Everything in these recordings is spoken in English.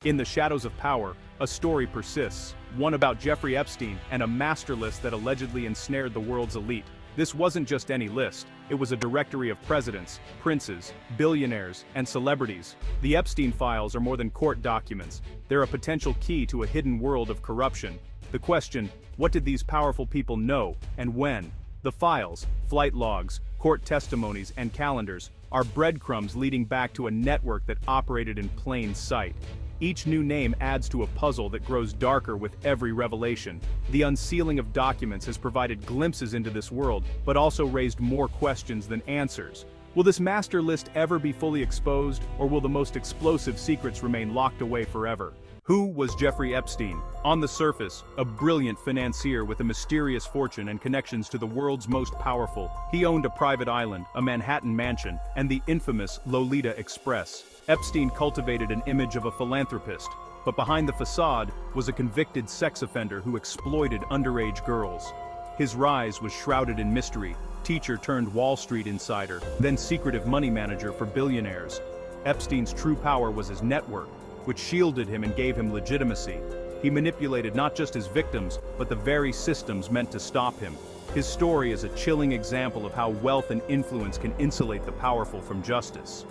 In the shadows of power, a story persists, one about Jeffrey Epstein and a master list that allegedly ensnared the world's elite. This wasn't just any list, it was a directory of presidents, princes, billionaires, and celebrities. The Epstein Files are more than court documents, they're a potential key to a hidden world of corruption. The question, what did these powerful people know, and when? The files, flight logs, court testimonies, and calendars are breadcrumbs leading back to a network that operated in plain sight. Each new name adds to a puzzle that grows darker with every revelation. The unsealing of documents has provided glimpses into this world, but also raised more questions than answers. Will this master list ever be fully exposed, or will the most explosive secrets remain locked away forever? Who was Jeffrey Epstein? On the surface, a brilliant financier with a mysterious fortune and connections to the world's most powerful. He owned a private island, a Manhattan mansion, and the infamous Lolita Express. Epstein cultivated an image of a philanthropist, but behind the facade was a convicted sex offender who exploited underage girls. His rise was shrouded in mystery, teacher turned Wall Street insider, then secretive money manager for billionaires. Epstein's true power was his network, which shielded him and gave him legitimacy. He manipulated not just his victims, but the very systems meant to stop him. His story is a chilling example of how wealth and influence can insulate the powerful from justice.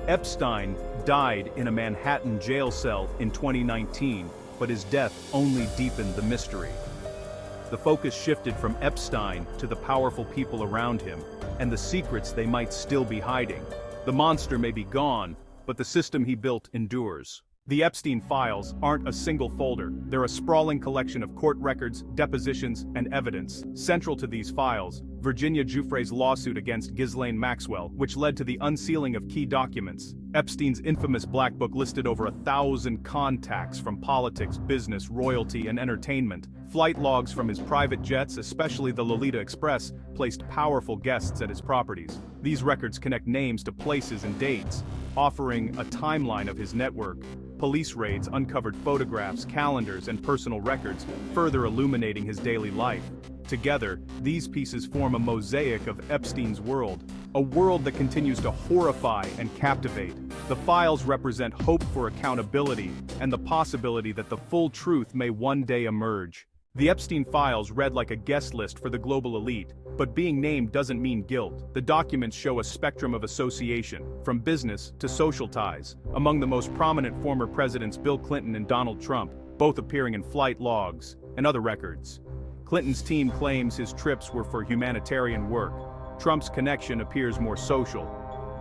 Epstein died in a Manhattan jail cell in 2019, but his death only deepened the mystery. The focus shifted from Epstein to the powerful people around him, and the secrets they might still be hiding. The monster may be gone, but the system he built endures. The Epstein Files aren't a single folder, they're a sprawling collection of court records, depositions, and evidence. Central to these files, Virginia Giuffre's lawsuit against Ghislaine Maxwell, which led to the unsealing of key documents. Epstein's infamous Black Book listed over 1,000 contacts from politics, business, royalty, and entertainment. Flight logs from his private jets, especially the Lolita Express, placed powerful guests at his properties. These records connect names to places and dates, offering a timeline of his network. Police raids uncovered photographs, calendars, and personal records, further illuminating his daily life. Together, these pieces form a mosaic of Epstein's world, a world that continues to horrify and captivate. The files represent hope for accountability and the possibility that the full truth may one day emerge. The Epstein Files read like a guest list for the global elite, but being named doesn't mean guilt. The documents show a spectrum of association, from business to social ties. Among the most prominent former presidents Bill Clinton and Donald Trump, both appearing in flight logs and other records. Clinton's team claims his trips were for humanitarian work. Trump's connection appears more social.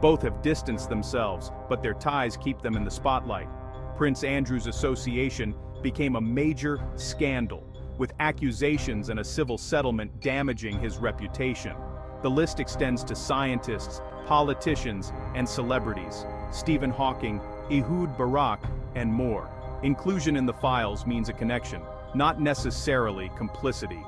Both have distanced themselves, but their ties keep them in the spotlight. Prince Andrew's association became a major scandal, with accusations and a civil settlement damaging his reputation. The list extends to scientists, politicians, and celebrities. Stephen Hawking, Ehud Barak, and more. Inclusion in the files means a connection, not necessarily complicity.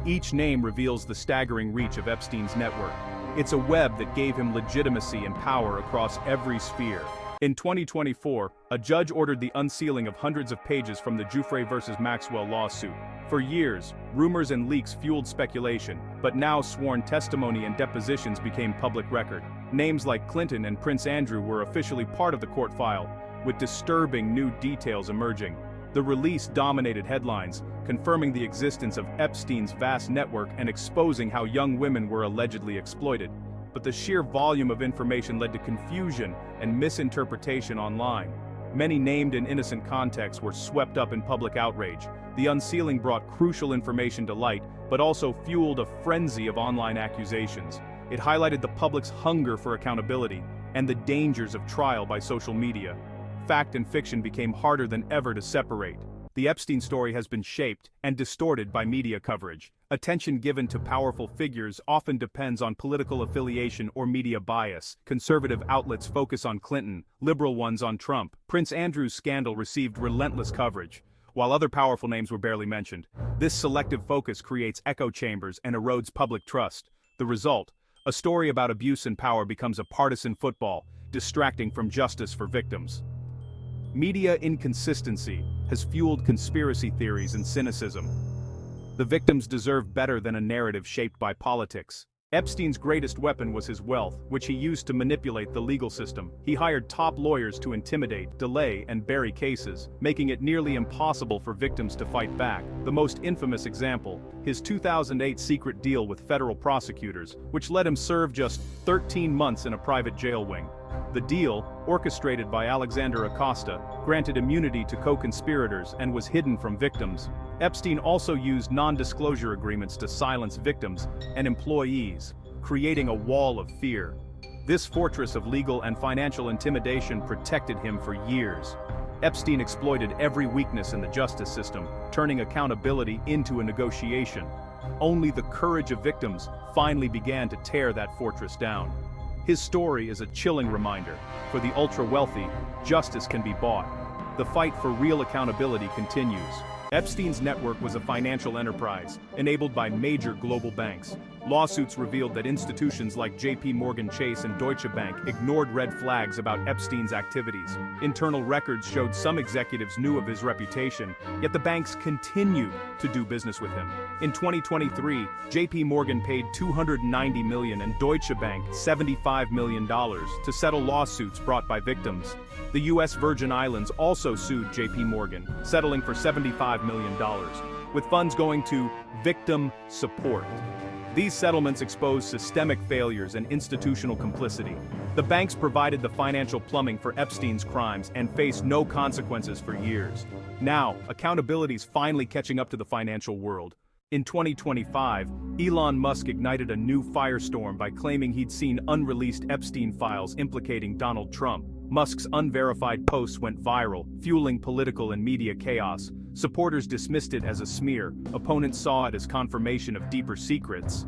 Each name reveals the staggering reach of Epstein's network. It's a web that gave him legitimacy and power across every sphere. In 2024, a judge ordered the unsealing of hundreds of pages from the Giuffre versus Maxwell lawsuit. For years, rumors and leaks fueled speculation, but now sworn testimony and depositions became public record. Names like Clinton and Prince Andrew were officially part of the court file, with disturbing new details emerging. The release dominated headlines, confirming the existence of Epstein's vast network and exposing how young women were allegedly exploited. But the sheer volume of information led to confusion and misinterpretation online. Many named and innocent contacts were swept up in public outrage. The unsealing brought crucial information to light, but also fueled a frenzy of online accusations. It highlighted the public's hunger for accountability and the dangers of trial by social media. Fact and fiction became harder than ever to separate. The Epstein story has been shaped and distorted by media coverage. Attention given to powerful figures often depends on political affiliation or media bias. Conservative outlets focus on Clinton, liberal ones on Trump. Prince Andrew's scandal received relentless coverage, while other powerful names were barely mentioned. This selective focus creates echo chambers and erodes public trust. The result, a story about abuse and power becomes a partisan football, distracting from justice for victims. Media inconsistency has fueled conspiracy theories and cynicism. The victims deserve better than a narrative shaped by politics. Epstein's greatest weapon was his wealth, which he used to manipulate the legal system. He hired top lawyers to intimidate, delay, and bury cases, making it nearly impossible for victims to fight back. The most infamous example, his 2008 secret deal with federal prosecutors, which let him serve just 13 months in a private jail wing. The deal, orchestrated by Alexander Acosta, granted immunity to co-conspirators and was hidden from victims. Epstein also used non-disclosure agreements to silence victims and employees, creating a wall of fear. This fortress of legal and financial intimidation protected him for years. Epstein exploited every weakness in the justice system, turning accountability into a negotiation. Only the courage of victims finally began to tear that fortress down. His story is a chilling reminder. For the ultra-wealthy, justice can be bought. The fight for real accountability continues. Epstein's network was a financial enterprise, enabled by major global banks. Lawsuits revealed that institutions like J.P. Morgan Chase and Deutsche Bank ignored red flags about Epstein's activities. Internal records showed some executives knew of his reputation, yet the banks continued to do business with him. In 2023, J.P. Morgan paid $290 million and Deutsche Bank $75 million to settle lawsuits brought by victims. The U.S. Virgin Islands also sued J.P. Morgan, settling for $75 million, with funds going to victim support. These settlements exposed systemic failures and institutional complicity. The banks provided the financial plumbing for Epstein's crimes and faced no consequences for years. Now, accountability's finally catching up to the financial world. In 2025, Elon Musk ignited a new firestorm by claiming he'd seen unreleased Epstein files implicating Donald Trump. Musk's unverified posts went viral, fueling political and media chaos. Supporters dismissed it as a smear, opponents saw it as confirmation of deeper secrets.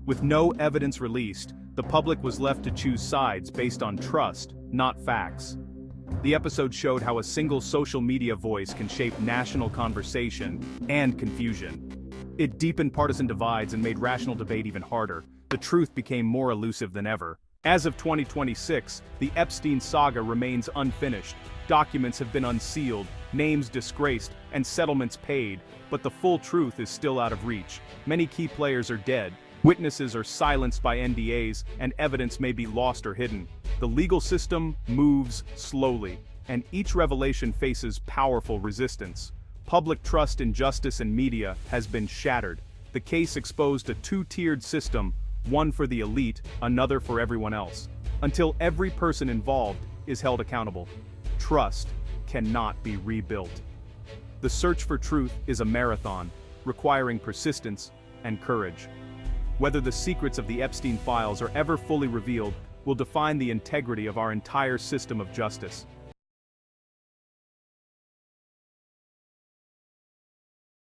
With no evidence released, the public was left to choose sides based on trust, not facts. The episode showed how a single social media voice can shape national conversation and confusion. It deepened partisan divides and made rational debate even harder. The truth became more elusive than ever. As of 2026, the Epstein saga remains unfinished. Documents have been unsealed, names disgraced, and settlements paid, but the full truth is still out of reach. Many key players are dead, witnesses are silenced by NDAs, and evidence may be lost or hidden. The legal system moves slowly, and each revelation faces powerful resistance. Public trust in justice and media has been shattered. The case exposed a two-tiered system, one for the elite, another for everyone else. Until every person involved is held accountable, trust cannot be rebuilt. The search for truth is a marathon, requiring persistence and courage. Whether the secrets of the Epstein files are ever fully revealed will define the integrity of our entire system of justice.